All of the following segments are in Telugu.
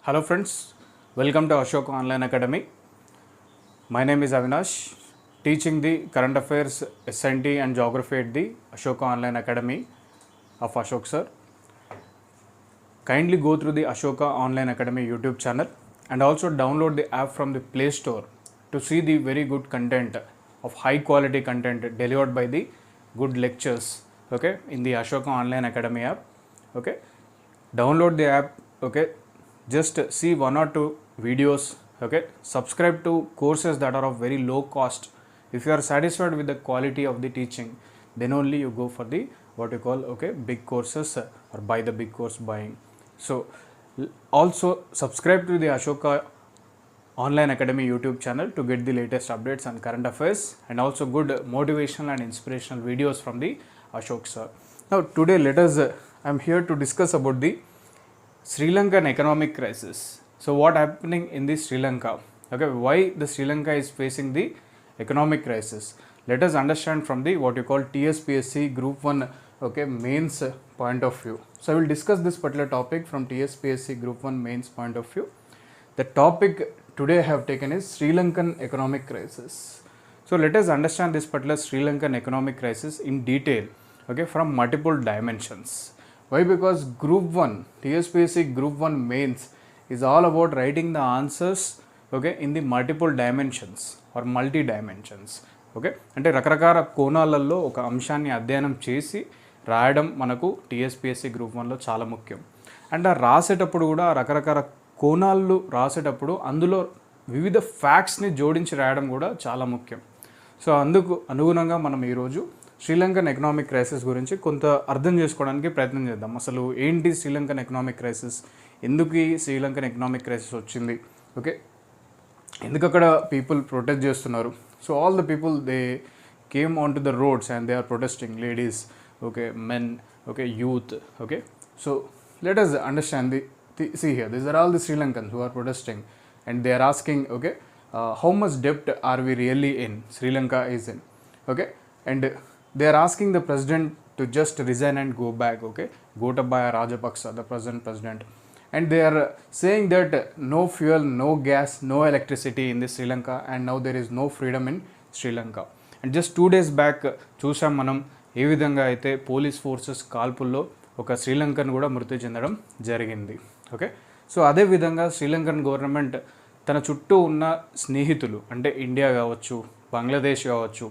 Hello friends, welcome to Ashoka Online Academy. My name is Avinash, teaching the current affairs, SI&T and geography at the Ashoka Online Academy of Ashok sir. Kindly go through the Ashoka Online Academy YouTube channel and also download the app from the Play Store to see the very good content of high quality content delivered by the good lectures, okay, in the Ashoka Online Academy app. Okay, download the app, okay, just see one or two videos, okay, subscribe to courses that are of very low cost. If you are satisfied with the quality of the teaching, then only you go for the what you call, okay, big courses or buy the big course buying. So also subscribe to the Ashoka Online Academy YouTube channel to get the latest updates on current affairs and also good motivational and inspirational videos from the Ashok sir. Now today I'm here to discuss about the Sri Lankan economic crisis. So what happening in the Sri Lanka? Okay, why the Sri Lanka is facing the economic crisis? Let us understand from the what you call Tspsc Group-1, okay, mains point of view. So I will discuss this particular topic from Tspsc Group-1 mains point of view. The topic today I have taken is Sri Lankan economic crisis. So let us understand this particular Sri Lankan economic crisis in detail, okay, from multiple dimensions. Why? Because Group-1, Tspsc Group-1 mains is all about writing the answers, okay, in the multiple dimensions or multi dimensions. Okay, అంటే రకరకాల కోణాలలో ఒక అంశాన్ని అధ్యయనం చేసి రాయడం మనకు టీఎస్పీఎస్సీ గ్రూప్-1లో చాలా ముఖ్యం. అండ్ ఆ రాసేటప్పుడు కూడా రకరకాల కోణాలు రాసేటప్పుడు అందులో వివిధ ఫ్యాక్ట్స్ని జోడించి రాయడం కూడా చాలా ముఖ్యం. సో అందుకు అనుగుణంగా మనం ఈరోజు శ్రీలంకన్ ఎకనామిక్ క్రైసిస్ గురించి కొంత అర్థం చేసుకోవడానికి ప్రయత్నం చేద్దాం. అసలు ఏంటి శ్రీలంకన్ ఎకనామిక్ క్రైసిస్, ఎందుకు ఈ శ్రీలంకన్ ఎకనామిక్ క్రైసిస్ వచ్చింది, ఓకే, ఎందుకు అక్కడ పీపుల్ ప్రొటెస్ట్ చేస్తున్నారు. So all the people they came on to the roads and they are protesting, ladies, okay, men, okay, youth, okay. So let us understand see here, these are all the Sri Lankans who are protesting and they are asking, okay, how much debt are we really in, Sri Lanka is in, okay, and they are asking the president to just resign and go back, okay, Gotabaya Rajapaksa, the present president, and they are saying that no fuel, no gas, no electricity in the Sri Lanka and now there is no freedom in Sri Lanka. And just 2 days back చూసాం మనం ఏ విధంగా అయితే పోలీస్ ఫోర్సెస్ కాల్పుల్లో ఒక శ్రీలంకన్ కూడా మృతి చెందడం జరిగింది. ఓకే, సో అదేవిధంగా శ్రీలంకన్ గవర్నమెంట్ తన చుట్టూ ఉన్న స్నేహితులు అంటే ఇండియా కావచ్చు, బంగ్లాదేశ్ కావచ్చు,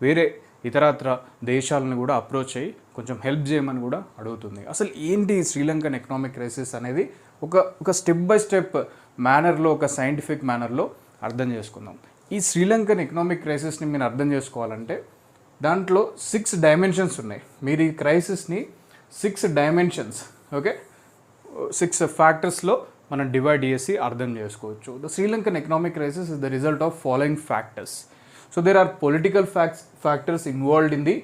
వేరే ఇతరత్ర దేశాలను కూడా అప్రోచ్ అయ్యి కొంచెం హెల్ప్ చేయమని కూడా అడుగుతుంది. అసలు ఏంటి శ్రీలంకన్ ఎకనామిక్ క్రైసిస్ అనేది ఒక స్టెప్ బై స్టెప్ మేనర్లో, ఒక సైంటిఫిక్ మేనర్లో అర్థం చేసుకుందాం. ఈ శ్రీలంకన్ ఎకనామిక్ క్రైసిస్ని మీరు అర్థం చేసుకోవాలంటే దాంట్లో 6 డైమెన్షన్స్ ఉన్నాయి. మీరు ఈ క్రైసిస్ని 6 డైమెన్షన్స్, ఓకే, 6 ఫ్యాక్టర్స్లో మనం డివైడ్ చేసి అర్థం చేసుకోవచ్చు. The Sri Lankan economic crisis is the result of following factors. So there are political factors involved in the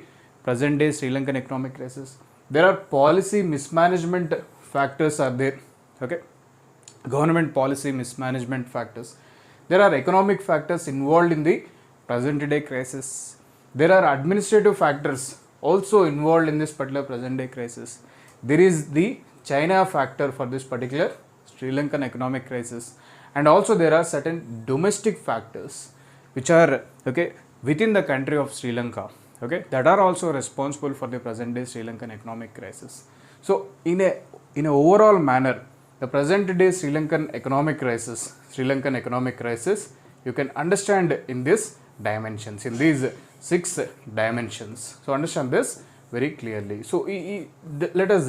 present day Sri Lankan economic crisis. There are policy mismanagement factors are there, okay, government policy mismanagement factors. There are economic factors involved in the present day crisis. There are administrative factors also involved in this particular present day crisis. There is the China factor for this particular Sri Lankan economic crisis, and also there are certain domestic factors which are, okay, within the country of Sri Lanka, okay, that are also responsible for the present day Sri Lankan economic crisis. So in a overall manner, the present day Sri Lankan economic crisis you can understand in this dimensions, in these 6 dimensions. So understand this very clearly. So let us,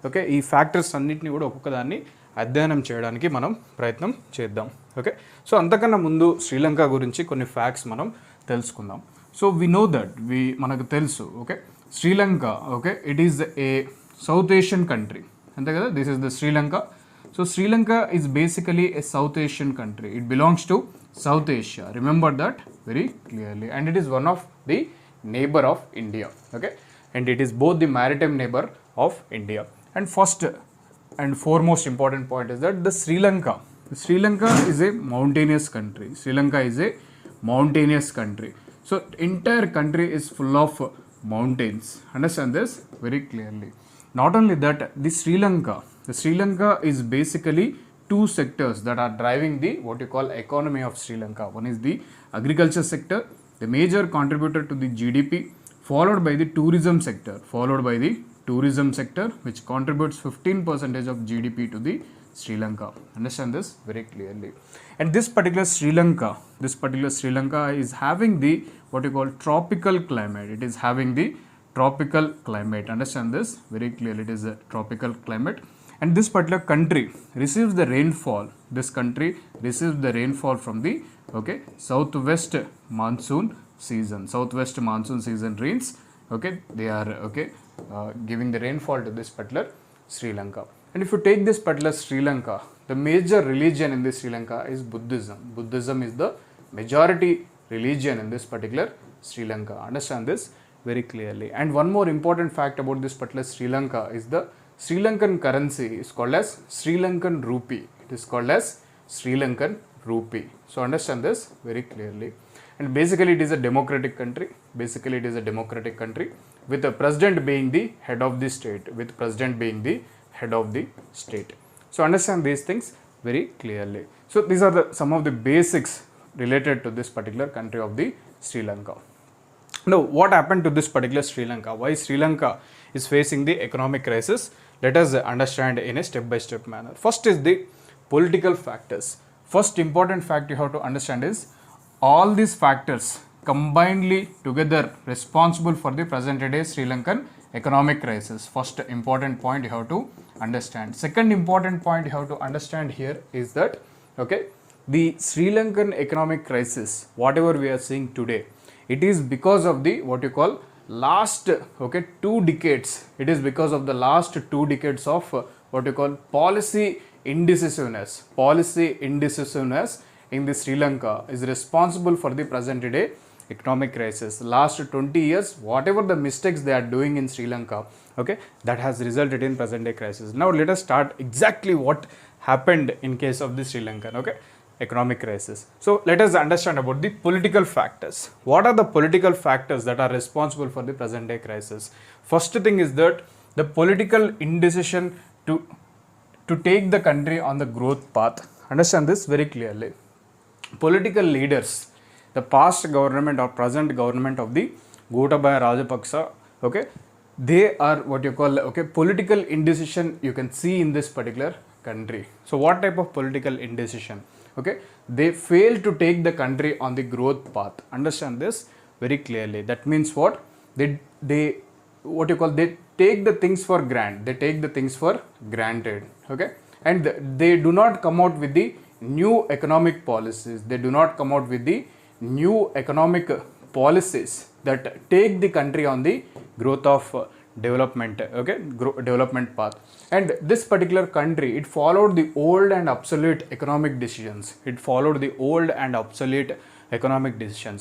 okay, ఈ ఫ్యాక్టర్స్ అన్నిటిని కూడా ఒక్కొక్క దాన్ని అధ్యయనం చేయడానికి మనం ప్రయత్నం చేద్దాం. ఓకే, సో అంతకన్నా ముందు శ్రీలంక గురించి కొన్ని ఫ్యాక్ట్స్ మనం తెలుసుకుందాం. సో వి నో దట్ మనకు తెలుసు, okay, Sri Lanka, okay, it is a south Asian country, అంతే కదా. This is the Sri Lanka. So Sri Lanka is basically A south Asian country. It belongs to south Asia, remember that very clearly, and it is one of the neighbour of India, okay, and it is both the maritime neighbour of India. And first and foremost important point is that the Sri Lanka is a mountainous country. Sri Lanka is a mountainous country. So entire country is full of mountains. Understand this very clearly. Not only that, the Sri Lanka is basically two sectors that are driving the what you call economy of Sri Lanka. One is the agriculture sector, the major contributor to the GDP, followed by the tourism sector, which contributes 15% of GDP to the Sri Lanka. Understand this very clearly. And this particular Sri Lanka is having the what you call tropical climate. It is having the tropical climate. Understand this very clearly. It is a tropical climate. And this particular country receives the rainfall. This country receives the rainfall from the southwest monsoon season. Southwest monsoon season rains. They are giving the rainfall to this particular Sri Lanka. And if you take this particular Sri Lanka, the major religion in this Sri Lanka is Buddhism. Buddhism is the majority religion in this particular Sri Lanka. Understand this very clearly. And one more important fact about this particular Sri Lanka is the Sri Lankan currency is called as Sri Lankan rupee. It is called as Sri Lankan rupee. So understand this very clearly. And basically it is a democratic country. With the president being the head of the state. So understand these things very clearly. So these are some of the basics related to this particular country of the Sri Lanka. Now what happened to this particular Sri Lanka? Why Sri Lanka is facing the economic crisis? Let us understand in a step-by-step manner. First is the political factors. First important fact you have to understand is all these factors combinedly together responsible for the present day Sri Lankan economic crisis. First important point you have to understand. Second important point you have to understand here is that the Sri Lankan economic crisis, whatever we are seeing today, it is because of the what you call last 2 decades. It is because of the last 2 decades of what you call policy indecisiveness in the Sri Lanka is responsible for the present day economic crisis. Last 20 years, whatever the mistakes they are doing in Sri Lanka, that has resulted in present day crisis. Now let us start exactly what happened in case of the Sri Lankan economic crisis. So let us understand about the political factors. What are the political factors that are responsible for the present day crisis? First thing is that the political indecision to take the country on the growth path. Understand this very clearly. Political leaders, the past government or present government of the Gotabaya Rajapaksa, they are what you call political indecision you can see in this particular country. So what type of political indecision? They fail to take the country on the growth path. Understand this very clearly. That means what? They take the things for granted. They take the things for granted. And they do not come out with the new economic policies. They do not come out with the new economic policies that take the country on the growth of development, development path. And this particular country, it followed the old and obsolete economic decisions.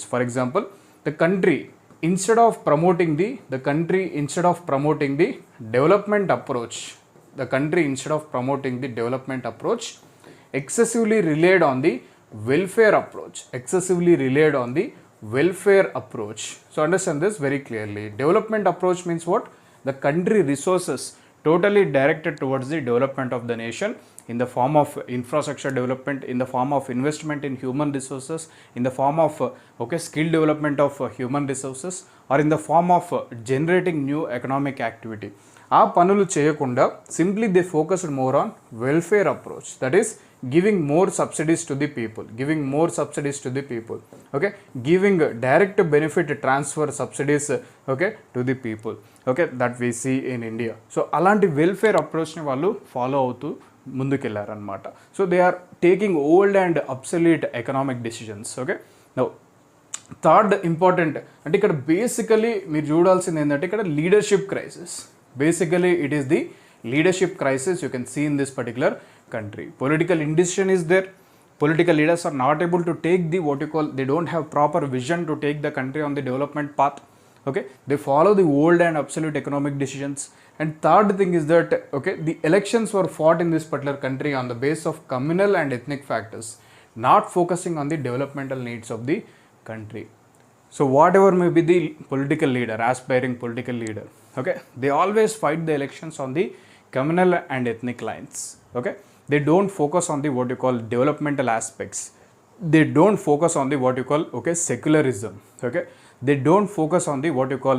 For example, the country instead of promoting the development approach, excessively relied on the welfare approach. So understand this very clearly. Development approach means what? The country resources totally directed towards the development of the nation in the form of infrastructure development, in the form of investment in human resources, in the form of skill development of human resources, or in the form of generating new economic activity. ఆ పనులు చేయకుండా simply they focused more on welfare approach, that is giving more subsidies to the people, giving direct benefit transfer subsidies to the people, that we see in India. So అలాంటి welfare approach ని వాళ్ళు follow అవుతూ ముందుకెళ్లారన్నమాట. So they are taking old and obsolete economic decisions. Now third important అంటే ఇక్కడ బేసికలీ మీరు చూడాల్సింది ఏంటంటే ఇక్కడ leadership crisis. Basically, it is the leadership crisis you can see in this particular country. Political indecision is there. Political leaders are not able to take the they don't have proper vision to take the country on the development path. They follow the old and obsolete economic decisions. And third thing is that the elections were fought in this particular country on the basis of communal and ethnic factors, not focusing on the developmental needs of the country. So whatever may be the political leader, aspiring political leader, they always fight the elections on the communal and ethnic lines. they don't focus on the what you call developmental aspects. They don't focus on the what you call secularism. Okay, they don't focus on the what you call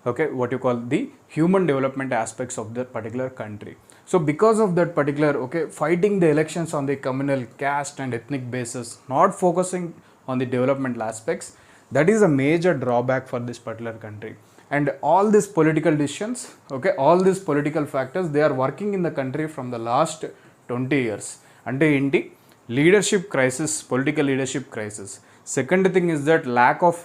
what you call the human development aspects of that particular country. So because of that particular fighting the elections on the communal, caste and ethnic basis, not focusing on the developmental aspects, that is a major drawback for this particular country. And all these political decisions, all these political factors, they are working in the country from the last 20 years. Ante enti leadership crisis, political leadership crisis. Second thing is that lack of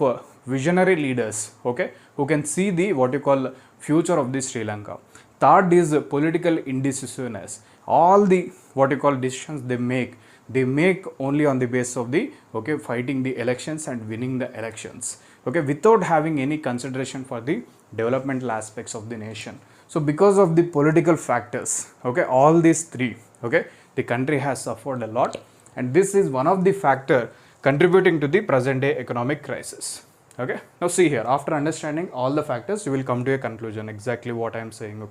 visionary leaders, who can see the what you call future of the Sri Lanka. Third is political indecisiveness. All the what you call decisions they make only on the basis of the fighting the elections and winning the elections, without having any consideration for the developmental aspects of the nation. So because of the political factors, all these three, the country has suffered a lot, and this is one of the factor contributing to the present day economic crisis. Now see here, after understanding all the factors, you will come to a conclusion exactly what I am saying.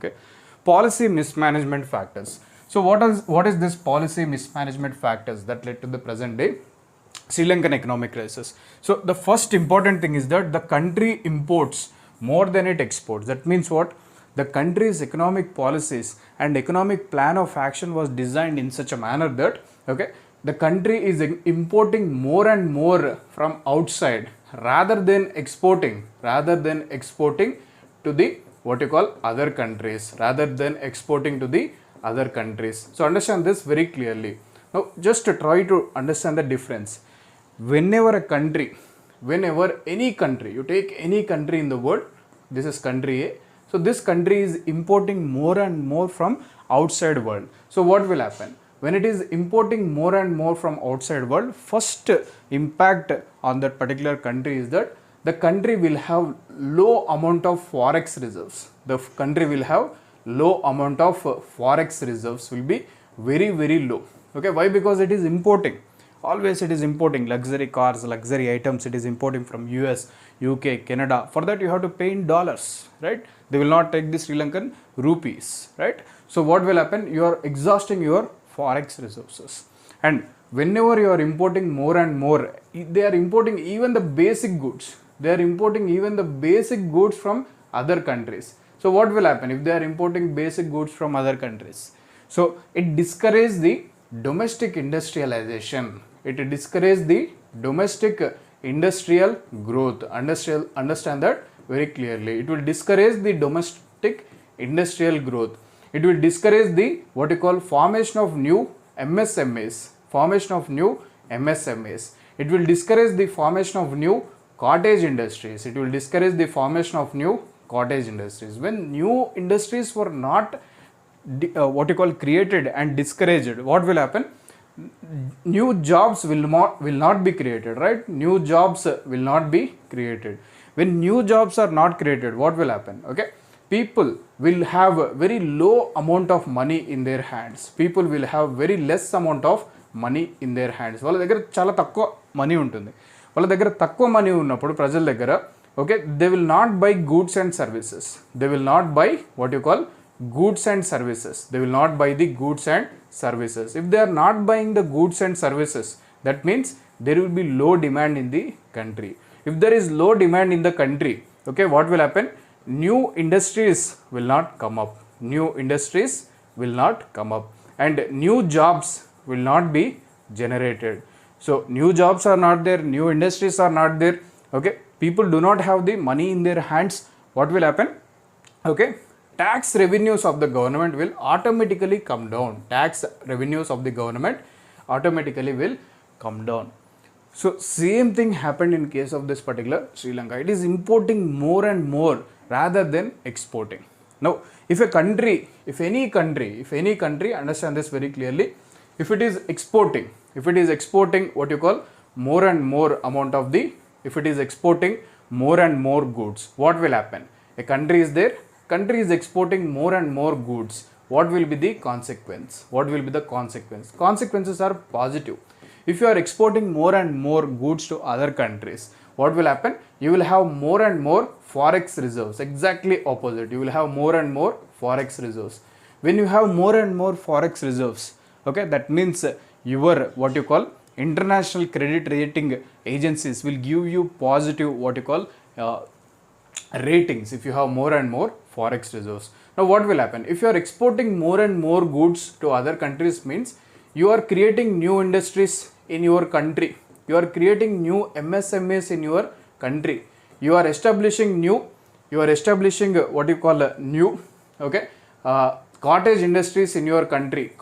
Policy mismanagement factors. So what is this policy mismanagement factors that led to the present day Sri Lankan economic crisis? So the first important thing is that the country imports more than it exports. That means what? The country's economic policies and economic plan of action was designed in such a manner that the country is importing more and more from outside rather than exporting to the what you call other countries, So understand this very clearly. Now just to try to understand the difference. Whenever any country, you take any country in the world, this is country A. So this country is importing more and more from outside world. So what will happen? When it is importing more and more from outside world, first impact on that particular country is that the country will have low amount of forex reserves. The country will have low amount of forex reserves will be very, very low. Why? Because it is importing. Always it is importing luxury cars, luxury items, it is importing from US, UK, Canada. For that you have to pay in dollars, right? They will not take the Sri Lankan rupees, right? So what will happen? You are exhausting your forex resources. And whenever you are importing more and more, they are importing even the basic goods. They are importing even the basic goods from other countries. So what will happen if they are importing basic goods from other countries? So it discourages the domestic industrialization. It discourages the domestic industrial growth. Understand that very clearly. It will discourage the domestic industrial growth. It will discourage the what you call formation of new MSMEs. It will discourage the formation of new cottage industries. When new industries were not created and discouraged, what will happen? New jobs will not be created, right? New jobs will not be created. When new jobs are not created, what will happen? People will have very low amount of money in their hands. People will have very less amount of money in their hands. వాళ్ళ దగ్గర చాలా తక్కువ మనీ ఉంటుంది. వాళ్ళ దగ్గర తక్కువ మనీ ఉన్నప్పుడు ప్రజల దగ్గర they will not buy goods and services. They will not buy what you call goods and services. They will not buy the goods and services. If they are not buying the goods and services, that means there will be low demand in the country. If there is low demand in the country, what will happen? New industries will not come up. And new jobs will not be generated. So new jobs are not there, new industries are not there. People do not have the money in their hands. What will happen? Tax revenues of the government will automatically come down. So same thing happened in case of this particular Sri Lanka. It is importing more and more rather than exporting. Now, if any country, understand this very clearly, if it is exporting what you call more and more amount of the, if it is exporting more and more goods, what will happen? A country is there, country is exporting more and more goods. What will be the consequence? Consequences are positive. If you are exporting more and more goods to other countries, what will happen? You will have more and more forex reserves. Exactly opposite. You will have more and more forex reserves. When you have more and more forex reserves, Okay, that means your what you call international credit rating agencies will give you positive what you call ratings if you have more and more forex reserves. Now what will happen if you are exporting more and more goods to other countries? Means you are creating new industries in your country, you are creating new MSMEs in your country, you are establishing what you call new, okay, cottage industries in your country,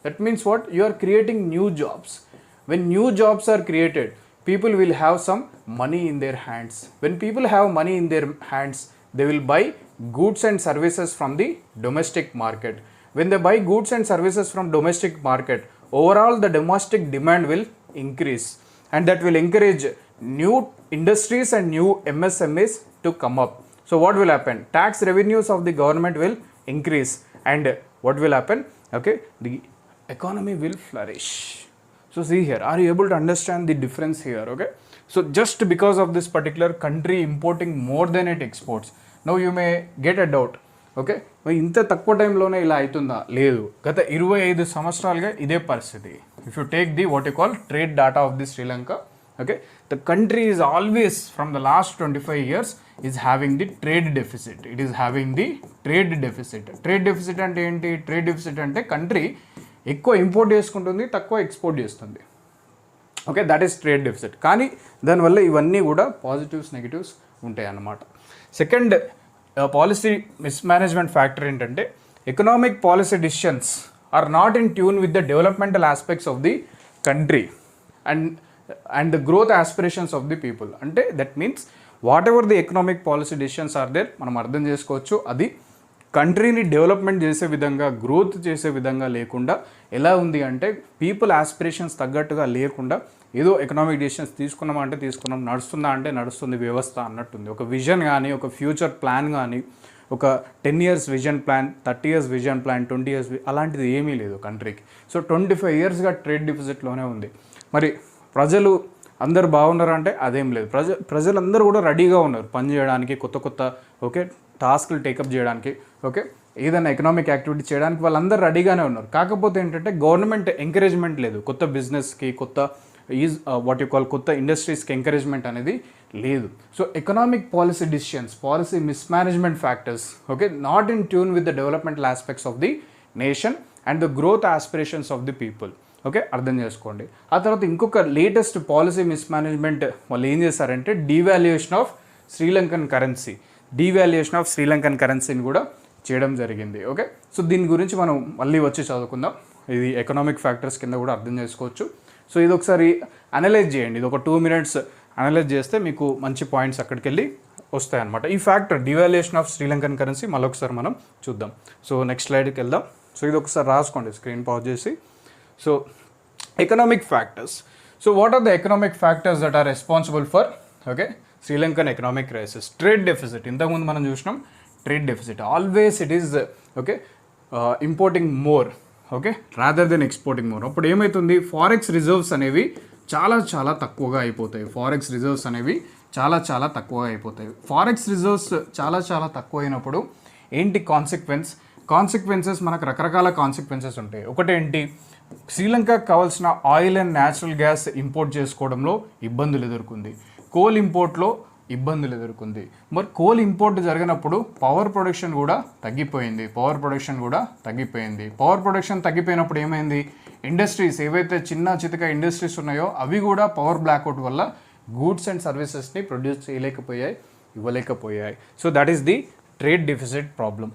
that means what, you are creating new jobs. When new jobs are created, people will have some money in their hands. When people have money in their hands, they will buy goods and services from the domestic market. When they buy goods and services from domestic market, overall the domestic demand will increase, and that will encourage new industries and new MSMEs to come up. So what will happen? Tax revenues of the government will increase, and what will happen? Okay, the economy will flourish. So see here, are you able to understand the difference here? Okay, so just because of this particular country importing more than it exports, now you may get a doubt. Okay, ఇంత తక్కువ టైంలోనే ఇలా అవుతుందా? లేదు, గత 25 సంవత్సరాలుగా ఇదే పరిస్థితి. If you take the what you call trade data of the Sri Lanka, okay, the country is always from the last 25 years is having the trade deficit. It is having the trade deficit. Trade deficit అంటే ఏంటి? ట్రేడ్ డెఫిసిట్ అంటే కంట్రీ ఎక్కువ ఇంపోర్ట్ చేసుకుంటుంది, తక్కువ ఎక్స్పోర్ట్ చేస్తుంది. Okay, that is trade deficit. కానీ దానివల్ల ఇవన్నీ కూడా పాజిటివ్స్ నెగిటివ్స్ ఉంటాయి అన్నమాట. సెకండ్ పాలసీ మిస్మేనేజ్మెంట్ ఫ్యాక్టర్ ఏంటంటే economic policy decisions are not in tune with the developmental aspects of the country and the growth aspirations of the people. అంటే that means whatever the economic policy decisions are there, మనం అర్థం చేసుకోవచ్చు అది కంట్రీని డెవలప్మెంట్ చేసే విధంగా, గ్రోత్ చేసే విధంగా లేకుండా ఎలా ఉంది అంటే పీపుల్ ఆస్పిరేషన్స్ తగ్గట్టుగా లేకుండా ఏదో ఎకనామిక్ డిసిషన్స్ తీసుకున్నామా అంటే తీసుకున్నాం, నడుస్తుందా అంటే నడుస్తుంది వ్యవస్థ అన్నట్టుంది. ఒక విజన్ కానీ, ఒక ఫ్యూచర్ ప్లాన్ కానీ, ఒక 10 years vision plan, 30 years vision plan, 20 years అలాంటిది ఏమీ లేదు కంట్రీకి. సో 25 yearsగా ట్రేడ్ డిఫిసిట్లోనే ఉంది. మరి ప్రజలు అందరు బాగున్నారు అంటే అదేం లేదు. ప్రజలందరూ కూడా రెడీగా ఉన్నారు పని చేయడానికి, కొత్త ఓకే టాస్క్లు టేకప్ చేయడానికి, ఓకే ఏదైనా ఎకనామిక్ యాక్టివిటీ చేయడానికి వాళ్ళందరూ రెడీగానే ఉన్నారు. కాకపోతే ఏంటంటే గవర్నమెంట్ ఎంకరేజ్మెంట్ లేదు, కొత్త బిజినెస్కి, కొత్త వాట్ యూ కాల్ కొత్త ఇండస్ట్రీస్కి ఎంకరేజ్మెంట్ అనేది లేదు. So economic policy decisions, policy mismanagement factors, okay not in tune with the developmental aspects of the nation and the growth aspirations of the people. Okay, అర్థం చేసుకోండి. ఆ తర్వాత ఇంకొక లేటెస్ట్ పాలసీ మిస్మేనేజ్మెంట్ వాళ్ళు ఏం చేశారంటే డీవాల్యుయేషన్ ఆఫ్ శ్రీలంకన్ కరెన్సీని కూడా చేయడం జరిగింది. ఓకే, సో దీని గురించి మనం మళ్ళీ వచ్చి చదువుకుందాం. ఇది ఎకనామిక్ ఫ్యాక్టర్స్ కింద కూడా అర్థం చేసుకోవచ్చు. సో ఇది ఒకసారి అనలైజ్ చేయండి. ఇది ఒక 2 minutes అనలైజ్ చేస్తే మీకు మంచి పాయింట్స్ అక్కడికి వెళ్ళి వస్తాయన్నమాట. ఈ factor devaluation of Sri Lankan currency మళ్ళొకసారి మనం చూద్దాం. సో నెక్స్ట్ స్లైడ్కి వెళ్దాం. సో ఇది ఒకసారి రాసుకోండి, స్క్రీన్ పాజ్ చేసి. So economic factors. So what are the economic factors that are responsible for okay Sri Lankan economic crisis? Trade deficit. ఇంతకుముందు మనం చూసినాం trade deficit. Always it is okay importing more okay rather than exporting more. అప్పుడు ఏమవుతుంది? ఫారెక్స్ రిజర్వ్స్ అనేవి చాలా తక్కువగా అయిపోతాయి. ఫారెక్స్ రిజర్వ్స్ చాలా తక్కువ అయినప్పుడు ఏంటి కాన్సిక్వెన్సెస్? మనకు రకరకాల కాన్సిక్వెన్సెస్ ఉంటాయి. ఒకటేంటి, శ్రీలంకకు కావాల్సిన oil and natural gas import చేసుకోవడంలో ఇబ్బందులు ఎదుర్కొంది. కోల్ ఇంపోర్ట్లో ఇబ్బందులు ఎదుర్కొంది. మరి కోల్ ఇంపోర్ట్ జరిగినప్పుడు పవర్ ప్రొడక్షన్ కూడా తగ్గిపోయింది. పవర్ ప్రొడక్షన్ తగ్గిపోయినప్పుడు ఏమైంది? ఇండస్ట్రీస్ ఏవైతే చిన్న చితక ఇండస్ట్రీస్ ఉన్నాయో అవి కూడా పవర్ బ్లాక్అవుట్ వల్ల గూడ్స్ అండ్ సర్వీసెస్ని ప్రొడ్యూస్ ఇవ్వలేకపోయాయి. So that is the trade deficit problem.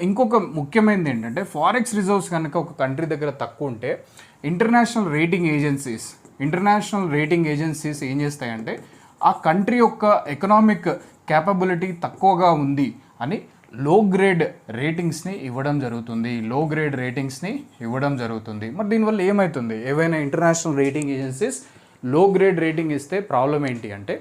ఇంకొక ముఖ్యమైనది ఏంటంటే ఫారెక్స్ రిజర్వ్స్ కనుక ఒక కంట్రీ దగ్గర తక్కువ ఉంటే ఇంటర్నేషనల్ రేటింగ్ ఏజెన్సీస్ ఏం చేస్తాయంటే ఆ కంట్రీ యొక్క ఎకనామిక్ క్యాపబిలిటీ తక్కువగా ఉంది అని లో గ్రేడ్ రేటింగ్స్ని ఇవ్వడం జరుగుతుంది. మరి దీనివల్ల ఏమవుతుంది? ఏవైనా ఇంటర్నేషనల్ రేటింగ్ ఏజెన్సీస్ లో గ్రేడ్ రేటింగ్ ఇస్తే ప్రాబ్లం ఏంటి అంటే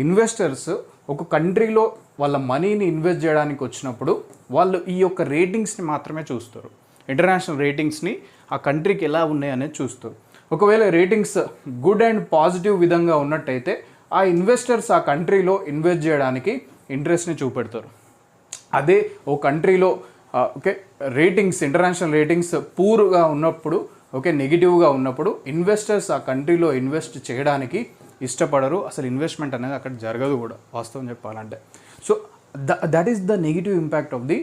ఇన్వెస్టర్స్ ఒక కంట్రీలో వాళ్ళ మనీని ఇన్వెస్ట్ చేయడానికి వచ్చినప్పుడు వాళ్ళు ఈ యొక్క రేటింగ్స్ని మాత్రమే చూస్తారు. ఇంటర్నేషనల్ రేటింగ్స్ని ఆ కంట్రీకి ఎలా ఉన్నాయి అనేది చూస్తారు. ఒకవేళ రేటింగ్స్ గుడ్ అండ్ పాజిటివ్ విధంగా ఉన్నట్టయితే ఆ ఇన్వెస్టర్స్ ఆ కంట్రీలో ఇన్వెస్ట్ చేయడానికి ఇంట్రెస్ట్ని చూపెడతారు. అదే ఓ కంట్రీలో ఓకే రేటింగ్స్ ఇంటర్నేషనల్ రేటింగ్స్ పూర్గా ఉన్నప్పుడు, ఓకే నెగిటివ్గా ఉన్నప్పుడు ఇన్వెస్టర్స్ ఆ కంట్రీలో ఇన్వెస్ట్ చేయడానికి ఇష్టపడరు. అసలు ఇన్వెస్ట్మెంట్ అనేది అక్కడ జరగదు కూడా వాస్తవం చెప్పాలంటే. So that is the negative impact of the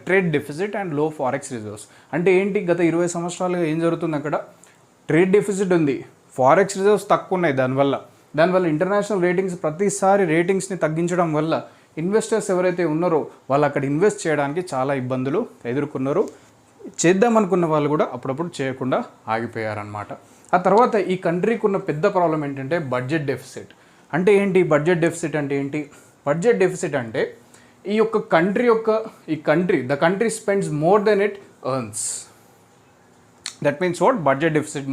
trade deficit and లో ఫారెక్స్ రిజర్వ్స్. అంటే ఏంటి, గత 20 సంవత్సరాలుగా ఏం జరుగుతుంది అక్కడ, ట్రేడ్ డెఫిసిట్ ఉంది, ఫారెక్స్ రిజర్వ్స్ తక్కువ ఉన్నాయి. దానివల్ల ఇంటర్నేషనల్ రేటింగ్స్ ప్రతిసారి రేటింగ్స్ని తగ్గించడం వల్ల ఇన్వెస్టర్స్ ఎవరైతే ఉన్నారో వాళ్ళు అక్కడ ఇన్వెస్ట్ చేయడానికి చాలా ఇబ్బందులు ఎదుర్కొన్నారు. చేద్దామనుకున్న వాళ్ళు కూడా అప్పుడప్పుడు చేయకుండా ఆగిపోయారనమాట. ఆ తర్వాత ఈ కంట్రీకి ఉన్న పెద్ద ప్రాబ్లం ఏంటంటే బడ్జెట్ డెఫిసిట్. అంటే ఏంటి బడ్జెట్ డెఫిసిట్ అంటే ఏంటి? బడ్జెట్ డెఫిసిట్ అంటే the country spends more than it earns. That means what? Budget deficit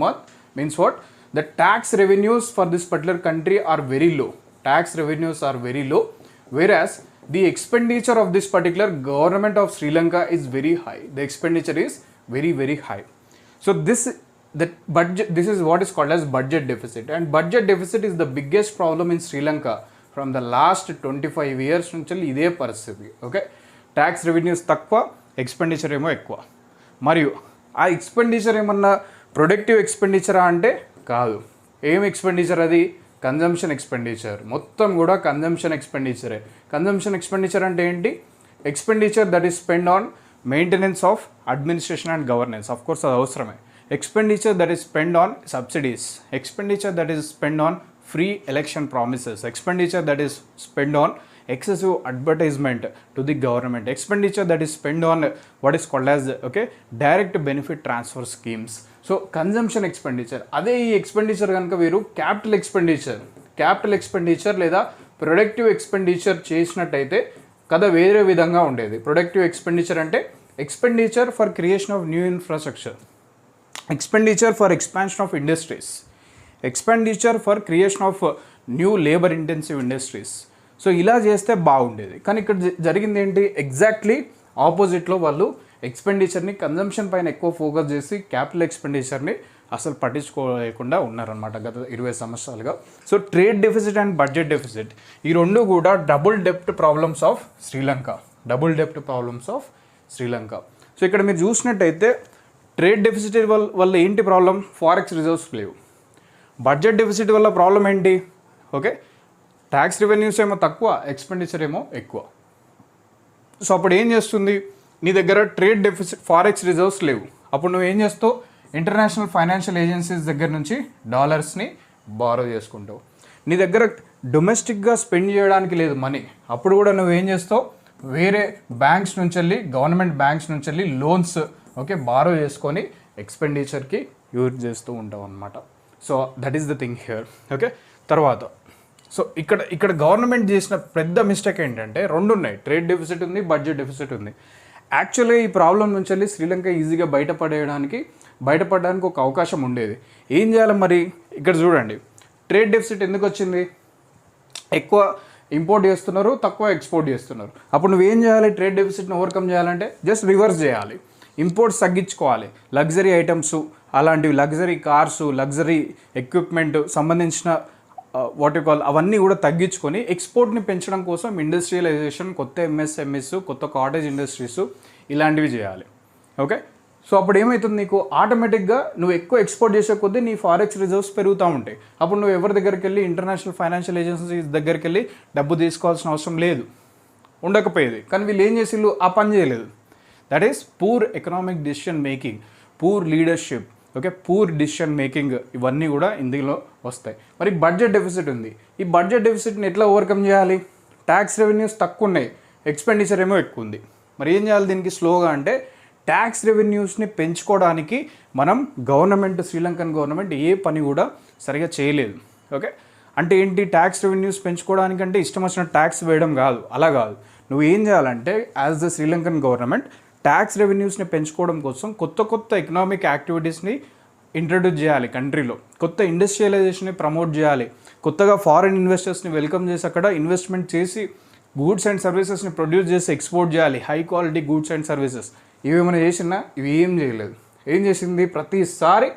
means what? The tax revenues for this particular country are very low. Whereas the expenditure of this particular government of Sri Lanka is very high. The expenditure is very, very high. So this is what is called as budget deficit. And budget deficit is the biggest problem in Sri Lanka from the last 25 years నుంచి ఇదే పరిస్థితి. ఓకే, ట్యాక్స్ రెవెన్యూస్ తక్కువ, ఎక్స్పెండిచర్ ఏమో ఎక్కువ. మరియు ఆ ఎక్స్పెండిచర్ ఏమన్నా ప్రొడక్టివ్ ఎక్స్పెండిచరా అంటే కాదు. ఏం ఎక్స్పెండిచర్ అది? Consumption expenditure. మొత్తం కూడా కన్జంప్షన్ ఎక్స్పెండిచరే. కన్జంప్షన్ ఎక్స్పెండిచర్ అంటే ఏంటి? Expenditure that is spend on maintenance of administration and governance. Of course అది అవసరమే. Expenditure that is spend on subsidies. Expenditure that is spend on free election promises. Expenditure that is spent on excessive advertisement to the government. Expenditure that is spent on what is called as direct benefit transfer schemes. So consumption expenditure. అదే ఈ ఎక్స్పెండిచర్ కనుక వీరు క్యాపిటల్ ఎక్స్పెండిచర్ లేదా ప్రొడక్టివ్ ఎక్స్పెండిచర్ చేసినట్టయితే కథ వేరే విధంగా ఉండేది. ప్రొడక్టివ్ ఎక్స్పెండిచర్ అంటే expenditure for creation of new infrastructure, expenditure for expansion of industries, expenditure for creation of new labour intensive industries. So ఇలా చేస్తే బాగుండేది. కానీ ఇక్కడ జరిగింది ఏంటి? ఎగ్జాక్ట్లీ ఆపోజిట్లో వాళ్ళు ఎక్స్పెండిచర్ని కన్జంప్షన్ పైన ఎక్కువ ఫోకస్ చేసి క్యాపిటల్ ఎక్స్పెండిచర్ని అసలు పట్టించుకోలేకుండా ఉన్నారనమాట గత 20 సంవత్సరాలుగా. So trade deficit and budget deficit ఈ రెండు కూడా డబుల్ డెప్ట్ ప్రాబ్లమ్స్ ఆఫ్ శ్రీలంక. సో ఇక్కడ మీరు చూసినట్టయితే ట్రేడ్ డెఫిసిట్ వల్ల ఏంటి ప్రాబ్లం? ఫారెక్స్ రిజర్వ్స్ లేవు. బడ్జెట్ డెఫిసిట్ వల్ల ప్రాబ్లం ఏంటి? ఓకే, ట్యాక్స్ రెవెన్యూస్ ఏమో తక్కువ, ఎక్స్పెండిచర్ ఏమో ఎక్కువ. సో అప్పుడు ఏం చేస్తుంది? నీ దగ్గర ట్రేడ్ డెఫిసిట్, ఫారెక్స్ రిజర్వ్స్ లేవు. అప్పుడు నువ్వు ఏం చేస్తావు? ఇంటర్నేషనల్ ఫైనాన్షియల్ ఏజెన్సీస్ దగ్గర నుంచి డాలర్స్ని బారో చేసుకుంటావు. నీ దగ్గర డొమెస్టిక్గా స్పెండ్ చేయడానికి లేదు మనీ. అప్పుడు కూడా నువ్వు ఏం చేస్తావు? వేరే బ్యాంక్స్ నుంచి వెళ్ళి, గవర్నమెంట్ బ్యాంక్స్ నుంచి వెళ్ళి లోన్స్ బారో చేసుకొని ఎక్స్పెండిచర్కి యూజ్ చేస్తూ ఉంటావు అనమాట. So that is the thing here. Okay, తర్వాత సో ఇక్కడ గవర్నమెంట్ చేసిన పెద్ద మిస్టేక్ ఏంటంటే రెండు ఉన్నాయి. ట్రేడ్ డెఫిసిట్ ఉంది, బడ్జెట్ డెఫిసిట్ ఉంది. యాక్చువల్గా ఈ ప్రాబ్లం నుంచి వెళ్ళి శ్రీలంక ఈజీగా బయటపడడానికి ఒక అవకాశం ఉండేది. ఏం చేయాలి మరి? ఇక్కడ చూడండి, ట్రేడ్ డెఫిసిట్ ఎందుకు వచ్చింది? ఎక్కువ ఇంపోర్ట్ చేస్తున్నారు, తక్కువ ఎక్స్పోర్ట్ చేస్తున్నారు. అప్పుడు నువ్వేం చేయాలి? ట్రేడ్ డెఫిసిట్ని ఓవర్కమ్ చేయాలంటే జస్ట్ రివర్స్ చేయాలి. ఇంపోర్ట్స్ తగ్గించుకోవాలి. లగ్జరీ ఐటమ్స్, అలాంటివి లగ్జరీ కార్సు, లగ్జరీ ఎక్విప్మెంట్ సంబంధించిన అవన్నీ కూడా తగ్గించుకొని ఎక్స్పోర్ట్ని పెంచడం కోసం ఇండస్ట్రియలైజేషన్, కొత్త ఎంఎస్ఎంఎస్, కొత్త కాటేజ్ ఇండస్ట్రీస్ ఇలాంటివి చేయాలి. ఓకే, సో అప్పుడు ఏమవుతుంది? నీకు ఆటోమేటిక్గా నువ్వు ఎక్కువ ఎక్స్పోర్ట్ చేసే కొద్దీ నీ ఫారెక్స్ రిజర్వ్స్ పెరుగుతూ ఉంటాయి. అప్పుడు నువ్వు ఎవరి దగ్గరికి వెళ్ళి, ఇంటర్నేషనల్ ఫైనాన్షియల్ ఏజెన్సీస్ దగ్గరికి వెళ్ళి డబ్బు తీసుకోవాల్సిన అవసరం లేదు, ఉండకపోయేది. కానీ వీళ్ళు ఏం చేసి ఆ పని చేయలేదు. That is poor economic decision making, poor leadership, poor decision making, ఇవన్నీ కూడా ఇందులో వస్తాయి. మరి బడ్జెట్ డెఫిసిట్ ఉంది. ఈ బడ్జెట్ డెఫిసిట్ని ఎట్లా ఓవర్కమ్ చేయాలి? ట్యాక్స్ రెవెన్యూస్ తక్కువ ఉన్నాయి, ఎక్స్పెండిచర్ ఏమో ఎక్కువ ఉంది. మరి ఏం చేయాలి దీనికి స్లోగా అంటే ట్యాక్స్ రెవెన్యూస్ని పెంచుకోవడానికి మనం శ్రీలంకన్ గవర్నమెంట్ ఏ పని కూడా సరిగా చేయలేదు. ఓకే, అంటే ఏంటి? ట్యాక్స్ రెవెన్యూస్ పెంచుకోవడానికంటే ఇష్టం వచ్చిన ట్యాక్స్ వేయడం కాదు, అలా కాదు. నువ్వు ఏం చేయాలంటే as the Sri Lankan government tax రెవెన్యూస్ని పెంచుకోవడం కోసం కొత్త ఎకనామిక్ యాక్టివిటీస్ని ఇంట్రడ్యూస్ చేయాలి కంట్రీలో, కొత్త ఇండస్ట్రియలైజేషన్ని ప్రమోట్ చేయాలి, కొత్తగా ఫారిన్ ఇన్వెస్టర్స్ని వెల్కమ్ చేసి అక్కడ ఇన్వెస్ట్మెంట్ చేసి గూడ్స్ అండ్ సర్వీసెస్ని ప్రొడ్యూస్ చేసి ఎక్స్పోర్ట్ చేయాలి, high quality goods and services. ఇవేమైనా చేసినా ఇవి ఏం చేయలేదు. ఏం చేసింది? ప్రతిసారి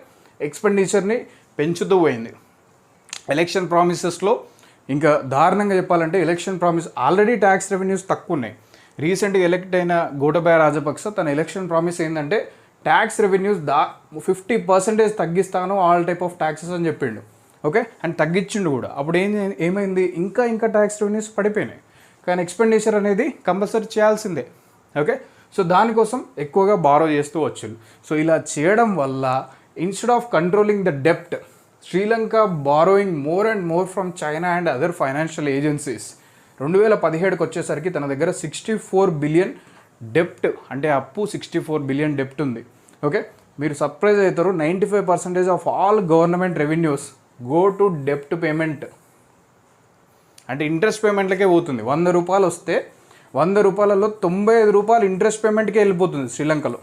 ఎక్స్పెండిచర్ని పెంచుతూ పోయింది. ఎలక్షన్ ప్రామిసెస్లో ఇంకా దారుణంగా చెప్పాలంటే election promise already tax revenues తక్కువ ఉన్నాయి, రీసెంట్గా ఎలక్ట్ అయిన గోటబాయ రాజపక్స తన ఎలక్షన్ ప్రామిస్ ఏంటంటే ట్యాక్స్ రెవెన్యూస్ 50% తగ్గిస్తాను ఆల్ టైప్ ఆఫ్ ట్యాక్సెస్ అని చెప్పిండు. ఓకే, అండ్ తగ్గించిండు కూడా. అప్పుడు ఏమైంది, ఇంకా ట్యాక్స్ రెవెన్యూస్ పడిపోయినాయి. కానీ ఎక్స్పెండిచర్ అనేది కంపల్సరీ చేయాల్సిందే. ఓకే, సో దానికోసం ఎక్కువగా బారో చేస్తూ వచ్చారు. సో ఇలా చేయడం వల్ల ఇన్స్టెడ్ ఆఫ్ కంట్రోలింగ్ ద డెప్ట్, Sri Lanka borrowing more and more from China and other financial agencies. 2017కి వచ్చేసరికి తన దగ్గర 64 బిలియన్ డెప్ట్, అంటే అప్పు 64 బిలియన్ డెప్ట్ ఉంది. ఓకే, మీరు సర్ప్రైజ్ అవుతారు, 95% of all government revenues go to డెప్ట్ పేమెంట్, అంటే ఇంట్రెస్ట్ పేమెంట్లకే పోతుంది. 100 రూపాయలు వస్తే 100 రూపాయలలో 95 రూపాయలు ఇంట్రెస్ట్ పేమెంట్కే వెళ్ళిపోతుంది శ్రీలంకలో.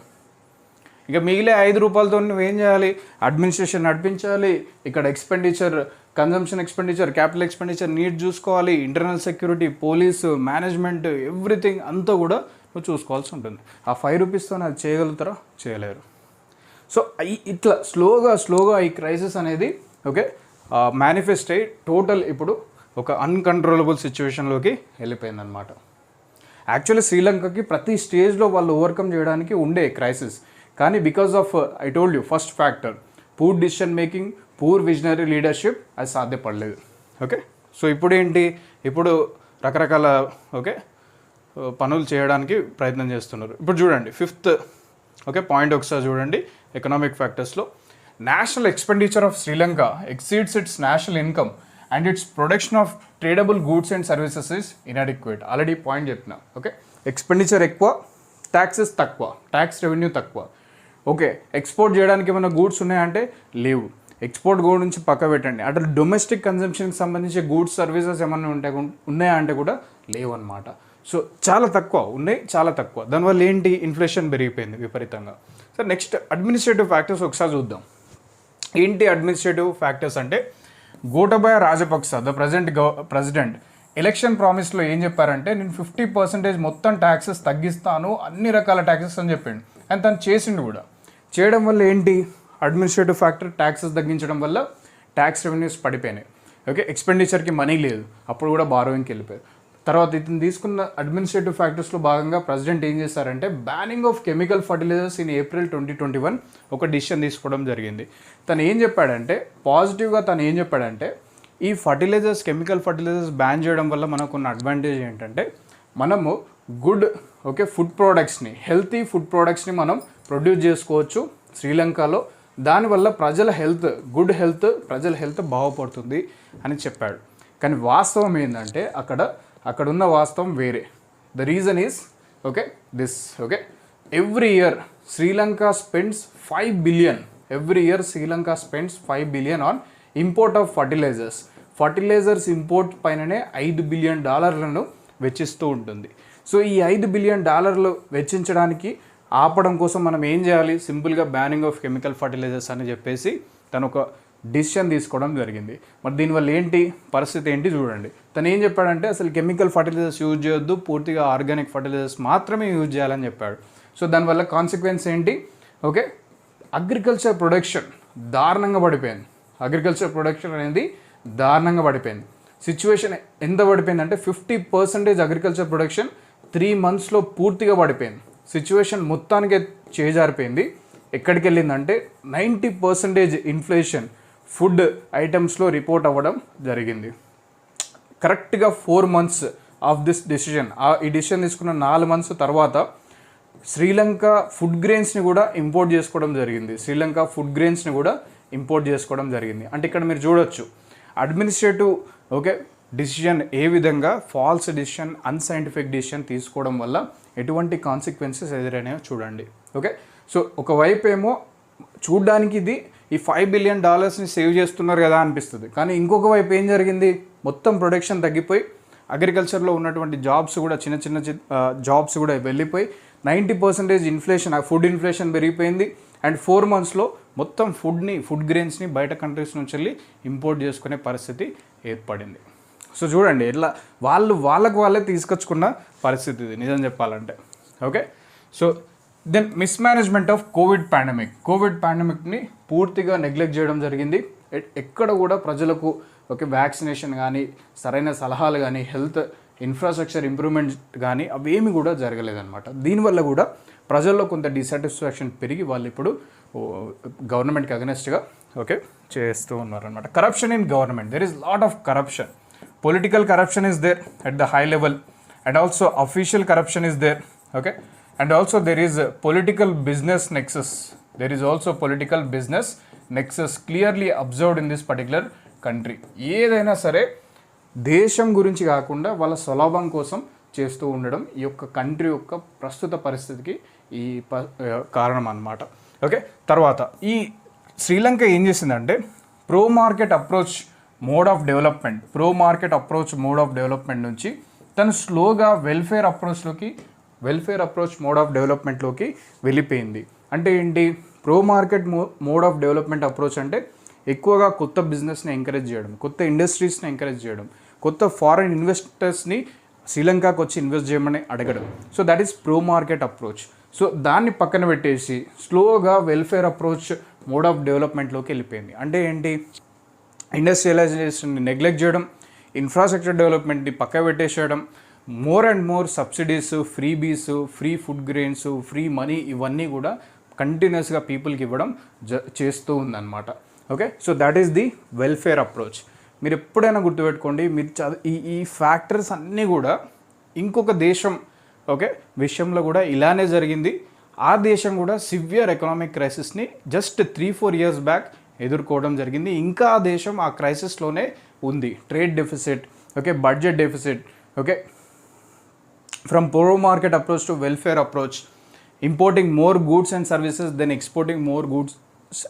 ఇక మిగిలే 5 రూపాయలతో నువ్వేం చేయాలి, అడ్మినిస్ట్రేషన్ నడిపించాలి, ఇక్కడ expenditure, consumption expenditure, capital expenditure neat చూసుకోవాలి, internal security, police, management, everything అంతా కూడా నువ్వు చూసుకోవాల్సి ఉంటుంది. ఆ 5 రూపీస్తో అది చేయగలుగుతారా? చేయలేరు. సో ఇట్లా స్లోగా ఈ క్రైసిస్ అనేది ఓకే మేనిఫెస్ట్ అయ్యి టోటల్ ఇప్పుడు ఒక అన్కంట్రోలబుల్ సిచ్యువేషన్లోకి వెళ్ళిపోయిందనమాట. యాక్చువల్లీ శ్రీలంకకి ప్రతి స్టేజ్లో వాళ్ళు ఓవర్కమ్ చేయడానికి ఉండే క్రైసిస్, కానీ because of I told you first factor poor decision making, poor visionary leadership, అది సాధ్యపడలేదు. ఓకే, సో ఇప్పుడు ఏంటి, ఇప్పుడు రకరకాల ఓకే పనులు చేయడానికి ప్రయత్నం చేస్తున్నారు. ఇప్పుడు చూడండి 5th ఓకే పాయింట్ ఒకసారి చూడండి. ఎకనామిక్ ఫ్యాక్టర్స్లో national expenditure of Sri Lanka exceeds its national income and its production of tradable goods and services is inadequate. Already point చెప్పిన. ఓకే, ఎక్స్పెండిచర్ ఎక్కువ, ట్యాక్సెస్ తక్కువ, ట్యాక్స్ రెవెన్యూ తక్కువ. ఓకే, ఎక్స్పోర్ట్ చేయడానికి ఏమైనా గూడ్స్ ఉన్నాయంటే లేవు. ఎక్స్పోర్ట్ గూడ్ నుంచి పక్క పెట్టండి. అటు డొమెస్టిక్ కన్జంప్షన్కి సంబంధించి గూడ్స్ సర్వీసెస్ ఏమైనా ఉన్నాయా అంటే కూడా లేవు అనమాట. సో చాలా తక్కువ ఉన్నాయి, చాలా తక్కువ. దానివల్ల ఏంటి, ఇన్ఫ్లేషన్ పెరిగిపోయింది విపరీతంగా. సో నెక్స్ట్ అడ్మినిస్ట్రేటివ్ ఫ్యాక్టర్స్ ఒకసారి చూద్దాం. ఏంటి అడ్మినిస్ట్రేటివ్ ఫ్యాక్టర్స్ అంటే, Gotabaya Rajapaksa the president election ప్రామిస్లో ఏం చెప్పారంటే, నేను 50% మొత్తం ట్యాక్సెస్ తగ్గిస్తాను, అన్ని రకాల ట్యాక్సెస్ అని చెప్పిండు. అండ్ తను చేసిండు కూడా. చేయడం వల్ల ఏంటి, అడ్మినిస్ట్రేటివ్ ఫ్యాక్టర్ ట్యాక్సెస్ తగ్గించడం వల్ల ట్యాక్స్ రెవెన్యూస్ పడిపోయినాయి. ఓకే, ఎక్స్పెండిచర్కి మనీ లేదు, అప్పుడు కూడా బారోయింగ్కి వెళ్ళిపోయారు. తర్వాత ఇతను తీసుకున్న అడ్మినిస్ట్రేటివ్ ఫ్యాక్టర్స్లో భాగంగా ప్రెసిడెంట్ ఏం చేశారంటే, banning of chemical fertilizers in April 2021 ఒక డిసిషన్ తీసుకోవడం జరిగింది. తను ఏం చెప్పాడంటే, పాజిటివ్గా తను ఏం చెప్పాడంటే, ఈ ఫర్టిలైజర్స్, కెమికల్ ఫర్టిలైజర్స్ బ్యాన్ చేయడం వల్ల మనకున్న అడ్వాంటేజ్ ఏంటంటే, మనము గుడ్ ఓకే ఫుడ్ ప్రోడక్ట్స్ని, హెల్తీ ఫుడ్ ప్రోడక్ట్స్ని మనం ప్రొడ్యూస్ చేసుకోవచ్చు శ్రీలంకలో. దానివల్ల ప్రజల హెల్త్, గుడ్ హెల్త్, ప్రజల హెల్త్ బాగుపడుతుంది అని చెప్పాడు. కానీ వాస్తవం ఏంటంటే అక్కడ ఉన్న వాస్తవం వేరే. The reason is okay this. Okay, every year Sri Lanka spends 5 billion, every year Sri Lanka spends 5 billion on import of fertilisers import పైననే $5 బిలియన్ వెచ్చిస్తూ ఉంటుంది. సో ఈ $5 బిలియన్ వెచ్చించడానికి ఆపడం కోసం మనం ఏం చేయాలి, సింపుల్గా బ్యానింగ్ ఆఫ్ కెమికల్ ఫర్టిలైజర్స్ అని చెప్పేసి తను ఒక డిసిషన్ తీసుకోవడం జరిగింది. మరి దీనివల్ల ఏంటి పరిస్థితి ఏంటి చూడండి. తను ఏం చెప్పాడంటే, అసలు కెమికల్ ఫర్టిలైజర్స్ యూజ్ చేయొద్దు, పూర్తిగా ఆర్గానిక్ ఫర్టిలైజర్స్ మాత్రమే యూజ్ చేయాలని చెప్పాడు. సో దానివల్ల కాన్సిక్వెన్స్ ఏంటి, ఓకే అగ్రికల్చర్ ప్రొడక్షన్ దారుణంగా పడిపోయింది. అగ్రికల్చర్ ప్రొడక్షన్ అనేది దారుణంగా పడిపోయింది. సిచ్యువేషన్ ఎంత పడిపోయిందంటే 50% అగ్రికల్చర్ ప్రొడక్షన్ 3 monthsలో పూర్తిగా పడిపోయింది. సిచ్యువేషన్ మొత్తానికి చేజారిపోయింది. ఎక్కడికి వెళ్ళిందంటే 90% ఇన్ఫ్లేషన్ ఫుడ్ ఐటమ్స్లో రిపోర్ట్ అవ్వడం జరిగింది. కరెక్ట్గా 4 months ఆఫ్ దిస్ డెసిషన్, ఈ డెసిషన్ తీసుకున్న 4 months తర్వాత శ్రీలంక ఫుడ్ గ్రెయిన్స్ని కూడా ఇంపోర్ట్ చేసుకోవడం జరిగింది. అంటే ఇక్కడ మీరు చూడొచ్చు అడ్మినిస్ట్రేటివ్ ఓకే డిసిషన్ ఏ విధంగా ఫాల్స్ డిసిషన్, అన్సైంటిఫిక్ డిసిషన్ తీసుకోవడం వల్ల ఎటువంటి కాన్సిక్వెన్సెస్ ఎదురైనాయో చూడండి. ఓకే, సో ఒకవైపు ఏమో చూడ్డానికి ఇది ఈ $5 బిలియన్ సేవ్ చేస్తున్నారు కదా అనిపిస్తుంది. కానీ ఇంకొక వైపు ఏం జరిగింది, మొత్తం ప్రొడక్షన్ తగ్గిపోయి అగ్రికల్చర్లో ఉన్నటువంటి జాబ్స్ కూడా చిన్న జాబ్స్ కూడా వెళ్ళిపోయి 90% ఇన్ఫ్లేషన్, ఫుడ్ ఇన్ఫ్లేషన్ పెరిగిపోయింది. అండ్ 4 monthsలో మొత్తం ఫుడ్ గ్రెయిన్స్ని బయట కంట్రీస్ నుంచి వెళ్ళి ఇంపోర్ట్ చేసుకునే పరిస్థితి ఏర్పడింది. సో చూడండి ఎట్లా వాళ్ళే తీసుకొచ్చుకున్న పరిస్థితి ఇది నిజం చెప్పాలంటే. Okay, so then mismanagement of COVID పాండమిక్ని పూర్తిగా నెగ్లెక్ట్ చేయడం జరిగింది. ఎక్కడ కూడా ప్రజలకు ఓకే వ్యాక్సినేషన్ కానీ, సరైన సలహాలు కానీ, ఇన్ఫ్రాస్ట్రక్చర్ ఇంప్రూవ్మెంట్ కానీ అవేమి కూడా జరగలేదన్నమాట. దీనివల్ల కూడా ప్రజల్లో కొంత డిసాటిస్ఫాక్షన్ పెరిగి వాళ్ళు ఇప్పుడు గవర్నమెంట్కి అగనెస్ట్గా చేస్తూ ఉన్నారనమాట. Corruption in government, there is lot of corruption. Political corruption is there at the high level and also official corruption is there. And also there is political business nexus. There is also political business nexus clearly observed in this particular country. ఏదైనా సరే దేశం గురించి కాకుండా వాళ్ళ స్వలాభం కోసం చేస్తూ ఉండడం ఈ యొక్క కంట్రీ యొక్క ప్రస్తుత పరిస్థితికి ఈ కారణం అన్నమాట. తర్వాత ఈ శ్రీలంక ఏం చేసిందంటే pro market approach mode of development నుంచి తను స్లోగా వెల్ఫేర్ అప్రోచ్ మోడ్ ఆఫ్ డెవలప్మెంట్లోకి వెళ్ళిపోయింది. అంటే ఏంటి, pro market mode of development approach అంటే ఎక్కువగా కొత్త బిజినెస్ని ఎంకరేజ్ చేయడం, కొత్త ఇండస్ట్రీస్ని ఎంకరేజ్ చేయడం, కొత్త ఫారెన్ ఇన్వెస్టర్స్ని శ్రీలంకకు వచ్చి ఇన్వెస్ట్ చేయమని అడగడం. So that is pro market approach. So దాన్ని పక్కన పెట్టేసి స్లోగా వెల్ఫేర్ అప్రోచ్ మోడ్ ఆఫ్ డెవలప్మెంట్లోకి వెళ్ళిపోయింది. అంటే ఏంటి, ఇండస్ట్రియలైజేషన్ని నెగ్లెక్ట్ చేయడం, ఇన్ఫ్రాస్ట్రక్చర్ డెవలప్మెంట్ని పక్క పెట్టేసేయడం, more and more subsidies, freebies, free food grains, free money ఇవన్నీ కూడా కంటిన్యూస్గా పీపుల్కి ఇవ్వడం చేస్తూ ఉందన్నమాట. So that is the welfare approach. మీరు ఎప్పుడైనా గుర్తుపెట్టుకోండి, మీరు ఈ ఫ్యాక్టర్స్ అన్నీ కూడా ఇంకొక దేశం విషయంలో కూడా ఇలానే జరిగింది. ఆ దేశం కూడా సివియర్ ఎకనామిక్ క్రైసిస్ని జస్ట్ 3-4 ఇయర్స్ బ్యాక్ ఎదుర్కోవడం జరిగింది. ఇంకా ఆ దేశం ఆ క్రైసిస్లోనే ఉంది. Trade deficit, budget deficit, from pro market approach to welfare approach, importing more goods and services then exporting more goods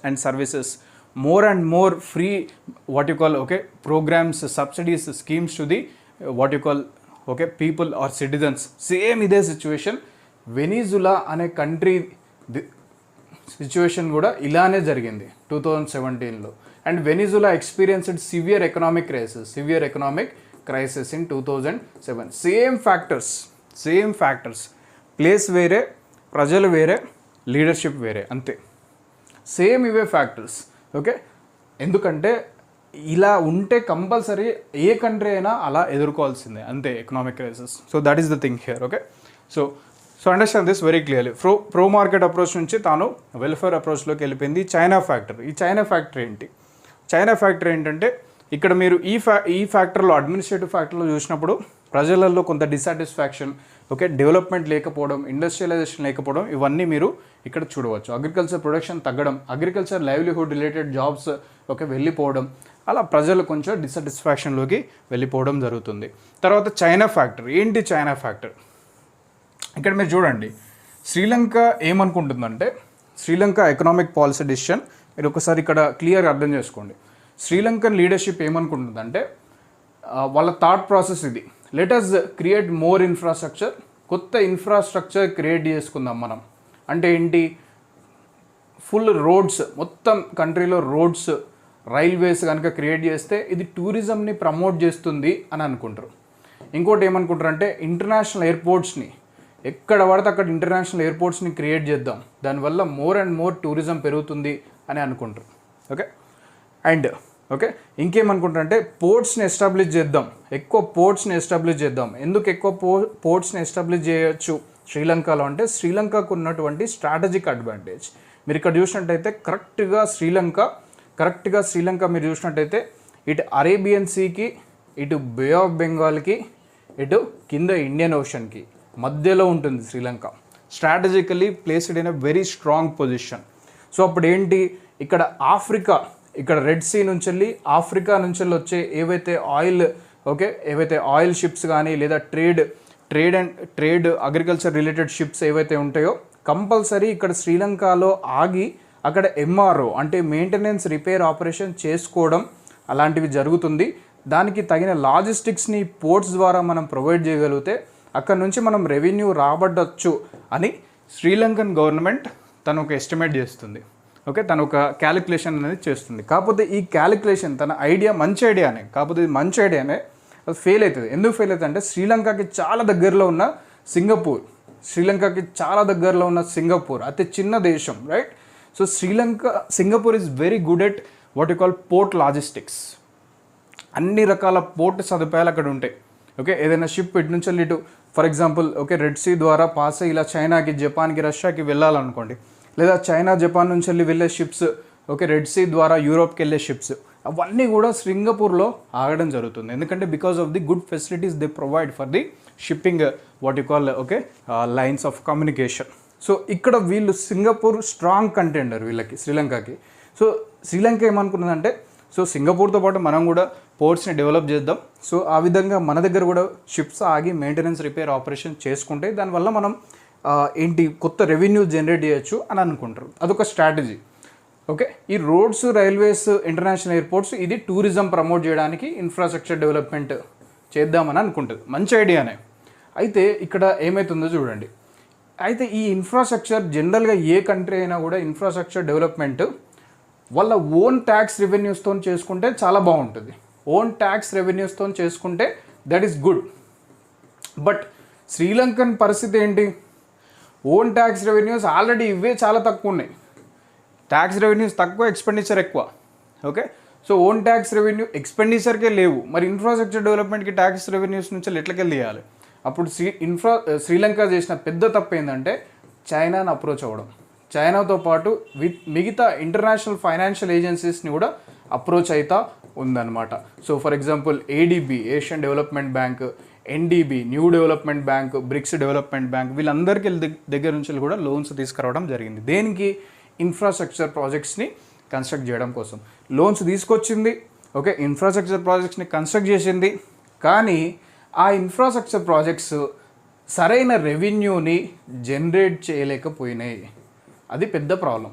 and services, more and more free programs, subsidies, schemes to the people or citizens. Same ఇదే సిచ్యువేషన్ వెనిజులా అనే కంట్రీ సిచ్యువేషన్ కూడా ఇలానే జరిగింది 2017లో. And Venezuela experienced severe economic crisis in 2007. Same factors, place వేరే, ప్రజలు వేరే, లీడర్షిప్ వేరే, అంతే. సేమ్ ఇవే ఫ్యాక్టర్స్. ఎందుకంటే ఇలా ఉంటే కంపల్సరీ ఏ కంట్రీ అయినా అలా ఎదుర్కోవాల్సిందే, అంతే, economic crisis. So that is the thing here. So understand this very clearly. Pro market approach నుంచి తాను వెల్ఫేర్ అప్రోచ్లోకి వెళ్ళిపోయింది. ఈ చైనా ఫ్యాక్టర్ ఏంటంటే ఇక్కడ మీరు ఈ ఫ్యాక్టర్లో, అడ్మినిస్ట్రేటివ్ ఫ్యాక్టర్లో చూసినప్పుడు ప్రజలలో కొంత డిసాటిస్ఫాక్షన్, డెవలప్మెంట్ లేకపోవడం, ఇండస్ట్రియలైజేషన్ లేకపోవడం, ఇవన్నీ మీరు ఇక్కడ చూడవచ్చు. అగ్రికల్చర్ ప్రొడక్షన్ తగ్గడం, అగ్రికల్చర్ లైవ్లీహుడ్ రిలేటెడ్ జాబ్స్ వెళ్ళిపోవడం, అలా ప్రజలు కొంచెం డిసాటిస్ఫాక్షన్లోకి వెళ్ళిపోవడం జరుగుతుంది. తర్వాత చైనా ఫ్యాక్టర్. ఏంటి చైనా ఫ్యాక్టర్? ఇక్కడ మీరు చూడండి, శ్రీలంక ఏమనుకుంటుందంటే, శ్రీలంక ఎకనామిక్ పాలసీ డిసిషన్ మీరు ఒకసారి ఇక్కడ క్లియర్గా అర్థం చేసుకోండి. శ్రీలంకన్ లీడర్షిప్ ఏమనుకుంటుందంటే, వాళ్ళ థాట్ ప్రాసెస్ ఇది, let us create more infrastructure, కొత్త ఇన్ఫ్రాస్ట్రక్చర్ క్రియేట్ చేసుకుందాం మనం. అంటే ఏంటి, ఫుల్ రోడ్స్, మొత్తం కంట్రీలో రోడ్స్, రైల్వేస్ కనుక క్రియేట్ చేస్తే ఇది టూరిజంని ప్రమోట్ చేస్తుంది అని అనుకుంటారు. ఇంకోటి ఏమనుకుంటారు అంటే, ఇంటర్నేషనల్ ఎయిర్పోర్ట్స్ని ఎక్కడ పడితే అక్కడ ఇంటర్నేషనల్ ఎయిర్పోర్ట్స్ని క్రియేట్ చేద్దాం, దానివల్ల మోర్ అండ్ మోర్ టూరిజం పెరుగుతుంది అని అనుకుంటారు. అండ్ ఇంకేమనుకుంటారంటే, పోర్ట్స్ని ఎస్టాబ్లిష్ చేద్దాం, ఎక్కువ పోర్ట్స్ని ఎస్టాబ్లిష్ చేద్దాం. ఎందుకు ఎక్కువ పోర్ట్స్ని ఎస్టాబ్లిష్ చేయొచ్చు శ్రీలంకలో అంటే, శ్రీలంకకు ఉన్నటువంటి స్ట్రాటజిక్ అడ్వాంటేజ్. మీరు ఇక్కడ చూసినట్టయితే కరెక్ట్గా శ్రీలంక మీరు చూసినట్టయితే ఇటు అరేబియన్ సీకి, ఇటు బే ఆఫ్ బెంగాల్కి, ఇటు కింద ఇండియన్ ఓషన్కి మధ్యలో ఉంటుంది Sri Lanka. Strategically placed in a very strong position. So అప్పుడు ఏంటి, ఇక్కడ ఆఫ్రికా, ఇక్కడ రెడ్ సీ నుంచి వెళ్ళి ఆఫ్రికా నుంచి వచ్చే ఏవైతే ఆయిల్ షిప్స్ కానీ లేదా ట్రేడ్ అగ్రికల్చర్ రిలేటెడ్ షిప్స్ ఏవైతే ఉంటాయో కంపల్సరీ ఇక్కడ శ్రీలంకలో ఆగి అక్కడ ఎంఆర్ఓ అంటే మెయింటెనెన్స్ రిపేర్ ఆపరేషన్ చేసుకోవడం అలాంటివి జరుగుతుంది. దానికి తగిన లాజిస్టిక్స్ని పోర్ట్స్ ద్వారా మనం ప్రొవైడ్ చేయగలిగితే అక్కడ నుంచి మనం రెవెన్యూ రాబడవచ్చు అని శ్రీలంకన్ గవర్నమెంట్ తను ఒక ఎస్టిమేట్ చేస్తుంది. తను ఒక క్యాలిక్యులేషన్ అనేది చేస్తుంది. కాకపోతే ఈ క్యాలిక్యులేషన్ తన ఐడియా మంచి ఐడియానే, కాకపోతే ఇది మంచి ఐడియానే, అది ఫెయిల్ అవుతుంది. ఎందుకు ఫెయిల్ అవుతుంది అంటే, శ్రీలంకకి చాలా దగ్గరలో ఉన్న సింగపూర్ అతి చిన్న దేశం, right? So Singapore is very good at what you call port logistics. అన్ని రకాల పోర్ట్ సదుపాయాలు అక్కడ ఉంటాయి. ఓకే, ఏదైనా షిప్ ఇటు నుంచి ఇటు for example okay red sea ద్వారా పాస్ అయ్యి ఇలా చైనాకి, జపాన్కి, రష్యాకి వెళ్ళాలనుకోండి, లేదా చైనా, జపాన్ నుంచి వెళ్ళే షిప్స్ ఓకే రెడ్ సీ ద్వారా యూరోప్కి వెళ్ళే షిప్స్, అవన్నీ కూడా సింగపూర్లో ఆగడం జరుగుతుంది. ఎందుకంటే because of the good facilities they provide for the shipping what you call okay lines of communication. So ఇక్కడ వీళ్ళు సింగపూర్ స్ట్రాంగ్ కంటెండర్ వీళ్ళకి, శ్రీలంకకి. సో శ్రీలంక ఏమనుకున్నదంటే సో సింగపూర్తో పాటు మనం కూడా పోర్ట్స్ని డెవలప్ చేద్దాం, సో ఆ విధంగా మన దగ్గర కూడా షిప్స్ ఆగి మెయింటెనెన్స్, రిపేర్, ఆపరేషన్ చేసుకుంటే దానివల్ల మనం ఏంటి కొత్త రెవెన్యూ జనరేట్ చేయొచ్చు అని అనుకుంటారు. అదొక స్ట్రాటజీ. ఓకే, ఈ రోడ్స్, రైల్వేస్, ఇంటర్నేషనల్ ఎయిర్పోర్ట్స్ ఇది టూరిజం ప్రమోట్ చేయడానికి ఇన్ఫ్రాస్ట్రక్చర్ డెవలప్మెంట్ చేద్దామని అనుకుంటుంది. మంచి ఐడియానే. అయితే ఇక్కడ ఏమవుతుందో చూడండి. అయితే ఈ ఇన్ఫ్రాస్ట్రక్చర్ జనరల్గా ఏ కంట్రీ అయినా కూడా ఇన్ఫ్రాస్ట్రక్చర్ డెవలప్మెంట్ వాళ్ళ ఓన్ ట్యాక్స్ రెవెన్యూస్తో చేసుకుంటే చాలా బాగుంటుంది. ఓన్ ట్యాక్స్ రెవెన్యూస్తో చేసుకుంటే that is good. But Sri Lankan పరిస్థితి ఏంటి? ఓన్ ట్యాక్స్ రెవెన్యూస్ ఆల్రెడీ ఇవే చాలా తక్కువ ఉన్నాయి. ట్యాక్స్ రెవెన్యూస్ తక్కువ, ఎక్స్పెండిచర్ ఎక్కువ. Okay, so own tax revenue ఎక్స్పెండిచర్కే లేవు, మరి ఇన్ఫ్రాస్ట్రక్చర్ డెవలప్మెంట్కి ట్యాక్స్ రెవెన్యూస్ నుంచి ఎట్లకెళ్ళి తీయాలి? అప్పుడు శ్రీలంక చేసిన పెద్ద తప్పు ఏంటంటే చైనాని అప్రోచ్ అవ్వడం. చైనాతో పాటు మిగతా ఇంటర్నేషనల్ ఫైనాన్షియల్ ఏజెన్సీస్ని కూడా అప్రోచ్ అవుతా ఉందన్నమాట. So for example ADB, Asian Development Bank, NDB, New Development Bank, BRICS Development Bank, వీళ్ళందరికీ దగ్గర నుంచి కూడా లోన్స్ తీసుకురావడం జరిగింది. దేనికి? ఇన్ఫ్రాస్ట్రక్చర్ ప్రాజెక్ట్స్ని కన్స్ట్రక్ట్ చేయడం కోసం లోన్స్ తీసుకొచ్చింది. ఓకే, ఇన్ఫ్రాస్ట్రక్చర్ ప్రాజెక్ట్స్ని కన్స్ట్రక్ట్ చేసింది. కానీ ఆ ఇన్ఫ్రాస్ట్రక్చర్ ప్రాజెక్ట్స్ సరైన రెవెన్యూని జనరేట్ చేయలేకపోయినాయి. అది పెద్ద ప్రాబ్లం.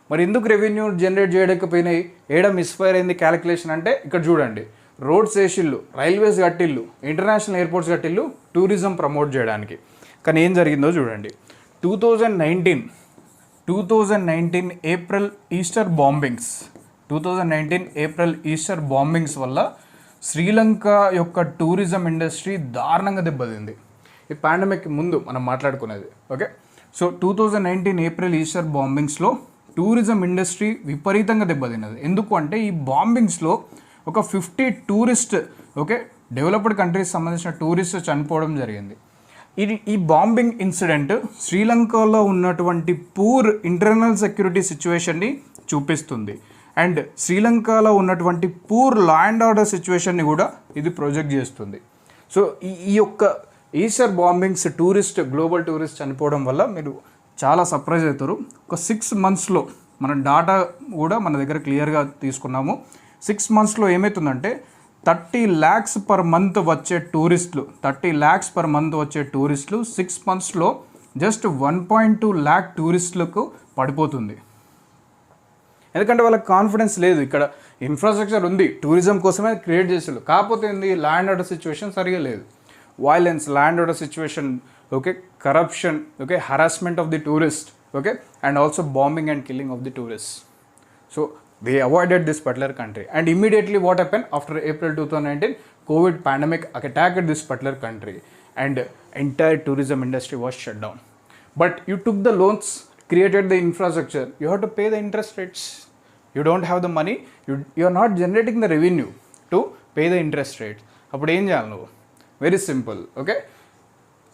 మరి ఎందుకు రెవెన్యూ జనరేట్ చేయలేకపోయినాయి? ఏడా మిస్ఫైర్ అయింది క్యాలిక్యులేషన్ అంటే ఇక్కడ చూడండి. రోడ్స్ వేసిళ్ళు, రైల్వేస్ కట్టిళ్ళు, ఇంటర్నేషనల్ ఎయిర్పోర్ట్స్ కట్టిళ్ళు టూరిజం ప్రమోట్ చేయడానికి. కానీ ఏం జరిగిందో చూడండి. 2019 ఏప్రిల్ ఈస్టర్ బాంబింగ్స్ వల్ల శ్రీలంక యొక్క టూరిజం ఇండస్ట్రీ దారుణంగా దెబ్బతింది. ఈ పాండమిక్ ముందు మనం మాట్లాడుకునేది. ఓకే, సో 2019 ఏప్రిల్ ఈస్టర్ బాంబింగ్స్లో టూరిజం ఇండస్ట్రీ విపరీతంగా దెబ్బతిన్నది. ఎందుకు అంటే ఈ బాంబింగ్స్లో ఒక 50 టూరిస్ట్ ఓకే డెవలప్డ్ కంట్రీస్ సంబంధించిన టూరిస్ట్ చనిపోవడం జరిగింది. ఈ బాంబింగ్ ఇన్సిడెంట్ శ్రీలంకలో ఉన్నటువంటి పూర్ ఇంటర్నల్ సెక్యూరిటీ సిచ్యువేషన్ని చూపిస్తుంది. అండ్ శ్రీలంకలో ఉన్నటువంటి పూర్ లా అండ్ ఆర్డర్ సిచ్యువేషన్ని కూడా ఇది ప్రొజెక్ట్ చేస్తుంది. సో ఈ యొక్క ఈస్టర్ బాంబింగ్స్ గ్లోబల్ టూరిస్ట్ చనిపోవడం వల్ల మీరు చాలా సర్ప్రైజ్ అవుతారు. ఒక 6 monthsలో మన డాటా కూడా మన దగ్గర క్లియర్గా తీసుకున్నాము. 6 monthsలో ఏమవుతుందంటే 30 lakhs per month వచ్చే టూరిస్టులు 6 monthsలో జస్ట్ 1.2 lakh టూరిస్టులకు పడిపోతుంది. ఎందుకంటే వాళ్ళకి కాన్ఫిడెన్స్ లేదు. ఇక్కడ ఇన్ఫ్రాస్ట్రక్చర్ ఉంది, టూరిజం కోసమే క్రియేట్ చేసేది. కాకపోతే ఏంది, ల్యాండ్ ఆర్డర్ సిచ్యువేషన్ సరిగా లేదు. Violence, land order situation, okay, corruption, okay, harassment of the tourist, okay, and also bombing and killing of the tourist. So they avoided this particular country, and immediately what happened after April 2019, COVID pandemic attacked this particular country and entire tourism industry was shut down. But you took the loans, created the infrastructure, you have to pay the interest rates. You don't have the money, you are not generating the revenue to pay the interest rates. Appudu em cheyali nu? Very simple. Okay,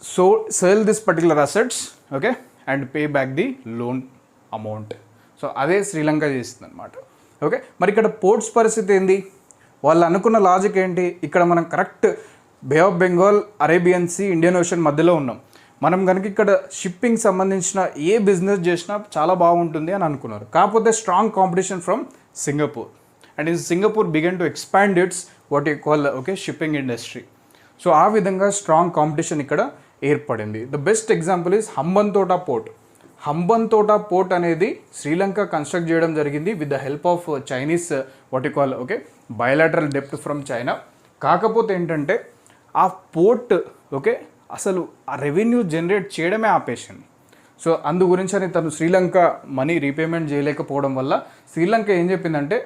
so sell this particular assets, okay, and pay back the loan amount. So అదే శ్రీలంక చేస్తుంది అనమాట. ఓకే, మరి ఇక్కడ పోర్ట్స్ పరిస్థితి ఏంది? వాళ్ళు అనుకున్న లాజిక్ ఏంటి? ఇక్కడ మనం correct Bay of Bengal, Arabian Sea, Indian Ocean మధ్యలో ఉన్నాం. మనం కనుక ఇక్కడ షిప్పింగ్ సంబంధించిన ఏ బిజినెస్ చేసినా చాలా బాగుంటుంది అని అనుకున్నారు. కాకపోతే strong competition from Singapore, and in Singapore began to expand its what you call okay shipping industry. So ఆ విధంగా స్ట్రాంగ్ కాంపిటీషన్ ఇక్కడ ఏర్పడింది. The best example is Hambantota port. Hambantota port అనేది శ్రీలంక కన్స్ట్రక్ట్ చేయడం జరిగింది with the help of Chinese what you call okay bilateral డెప్ట్ ఫ్రమ్ చైనా. కాకపోతే ఏంటంటే ఆ పోర్ట్ ఓకే అసలు ఆ రెవెన్యూ జనరేట్ చేయడమే ఆపేసింది. సో అందు గురించి అని తను శ్రీలంక మనీ రీపేమెంట్ చేయలేకపోవడం వల్ల శ్రీలంక ఏం చెప్పిందంటే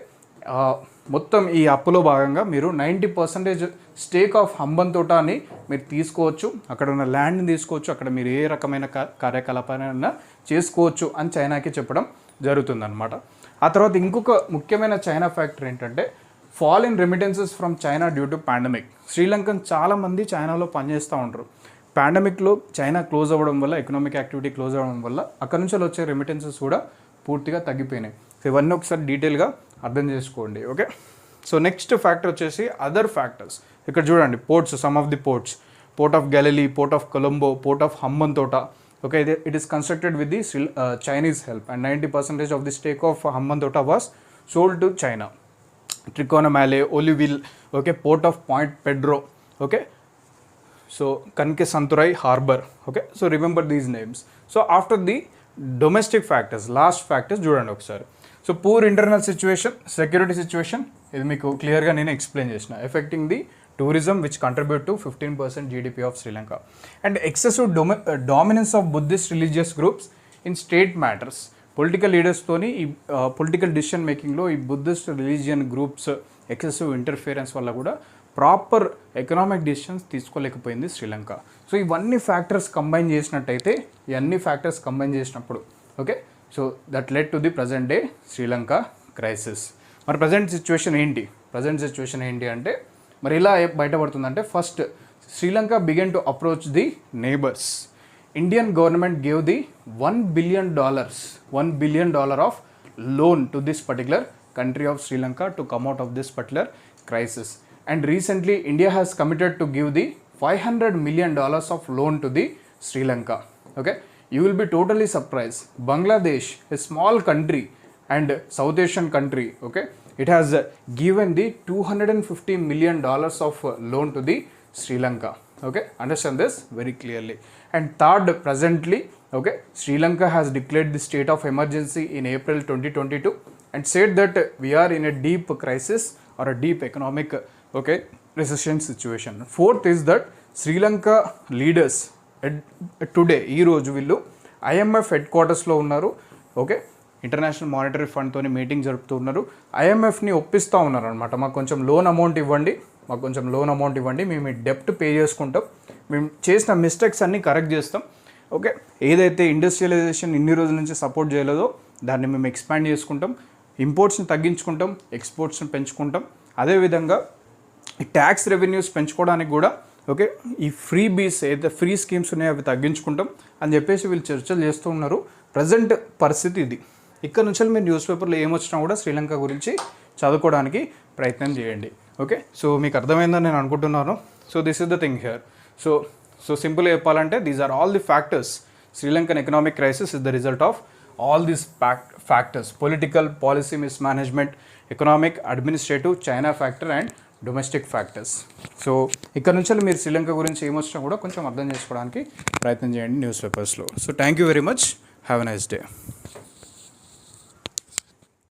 మొత్తం ఈ అప్పులో భాగంగా మీరు 90% స్టేక్ ఆఫ్ హంబన్తోటాని మీరు తీసుకోవచ్చు, అక్కడ ఉన్న ల్యాండ్ని తీసుకోవచ్చు, అక్కడ మీరు ఏ రకమైన కార్యకలాపాలైనా చేసుకోవచ్చు అని చైనాకి చెప్పడం జరుగుతుందన్నమాట. ఆ తర్వాత ఇంకొక ముఖ్యమైన చైనా ఫ్యాక్టర్ ఏంటంటే fall in remittances from China due to pandemic. Sri Lankan చాలామంది చైనాలో పనిచేస్తూ ఉంటారు. పాండమిక్లో చైనా క్లోజ్ అవ్వడం వల్ల, ఎకనామిక్ యాక్టివిటీ క్లోజ్ అవ్వడం వల్ల అక్కడ నుంచి వచ్చే రెమిటెన్సెస్ కూడా పూర్తిగా తగ్గిపోయినాయి. సో ఇవన్నీ ఒకసారి డీటెయిల్గా అర్థం చేసుకోండి. ఓకే, సో నెక్స్ట్ ఫ్యాక్టర్ వచ్చేసి అదర్ ఫ్యాక్టర్స్. ఇక్కడ చూడండి ports, some of the ports, port of గెలిలీ, port of Colombo, port of Hambantota. Okay, it is constructed with the Chinese help, and 90% of the stake of Hambantota was sold to China. Trichonamale, Oliville, okay, port of Point Pedro, okay, so Kanke Santurai harbor, okay, so remember these names. So after the domestic factors, last factors చూడండి ఒకసారి. So poor internal situation, security situation, ఇది మీకు క్లియర్గా నేను ఎక్స్ప్లెయిన్ చేసిన. Effecting the tourism which contribute to 15% GDP of Sri Lanka, and excessive dominance of Buddhist religious groups in state matters. Political leaders తోని ఈ పొలిటికల్ డిసిషన్ మేకింగ్లో ఈ Buddhist religion groups excessive interference వల్ల కూడా ప్రాపర్ ఎకనామిక్ డిసిషన్స్ తీసుకోలేకపోయింది శ్రీలంక. సో ఇవన్నీ ఫ్యాక్టర్స్ కంబైన్ చేసినట్టయితే, ఇవన్నీ ఫ్యాక్టర్స్ కంబైన్ చేసినప్పుడు okay, so that led to the present day Sri Lanka crisis. మరి ప్రజెంట్ సిచ్యువేషన్ ఏంటి అంటే మరి ఇలా బయటపడుతుందంటే, first Sri Lanka began to approach the neighbours. Indian government gave the $1 billion of loan to this particular country of Sri Lanka to come out of this particular crisis. And recently India has committed to give the $500 million of loan to the Sri Lanka. Okay, you will be totally surprise. Bangladesh, a small country and South Asian country, okay, it has given the $250 million of loan to the Sri Lanka. Okay, understand this very clearly. And third, presently, okay, Sri Lanka has declared the state of emergency in April 2022 and said that we are in a deep crisis or a deep economic, okay, recession situation. Fourth is that Sri Lanka leaders today ee roju villu IMF headquarters lo unnaru. Okay, international monetary ఫండ్తో మీటింగ్ జరుపుతున్నారు. ఐఎంఎఫ్ని ఒప్పిస్తూ ఉన్నారు అనమాట, మాకు కొంచెం లోన్ అమౌంట్ ఇవ్వండి, మేము ఈ డెప్ట్ పే చేసుకుంటాం, మేము చేసిన మిస్టేక్స్ అన్నీ కరెక్ట్ చేస్తాం. ఓకే, ఏదైతే ఇండస్ట్రియలైజేషన్ ఇన్ని రోజుల నుంచి సపోర్ట్ చేయలేదో దాన్ని మేము ఎక్స్పాండ్ చేసుకుంటాం, ఇంపోర్ట్స్ని తగ్గించుకుంటాం, ఎక్స్పోర్ట్స్ని పెంచుకుంటాం. అదేవిధంగా ఈ ట్యాక్స్ రెవెన్యూస్ పెంచుకోవడానికి కూడా ఓకే, ఈ ఫ్రీ బీస్ ఏదైతే ఫ్రీ స్కీమ్స్ ఉన్నాయో అవి తగ్గించుకుంటాం అని చెప్పేసి వీళ్ళు చర్చలు చేస్తూ ఉన్నారు. ప్రజెంట్ పరిస్థితి ఇది. ఇక్కడ నుంచి మీరు న్యూస్ పేపర్లో ఏమొచ్చినా కూడా శ్రీలంక గురించి చదువుకోవడానికి ప్రయత్నం చేయండి. ఓకే, సో మీకు అర్థమైందని నేను అనుకుంటున్నాను. So this is the thing here. So సింపుల్గా చెప్పాలంటే these are all the factors. Sri Lankan economic crisis is the result of all these factors: political, policy mismanagement, economic, administrative, China factor and domestic factors. So ఇక్కడ నుంచి మీరు శ్రీలంక గురించి ఏమొచ్చినా కూడా కొంచెం అర్థం చేసుకోవడానికి ప్రయత్నం చేయండి న్యూస్ పేపర్స్లో. So thank you very much. Have a nice day.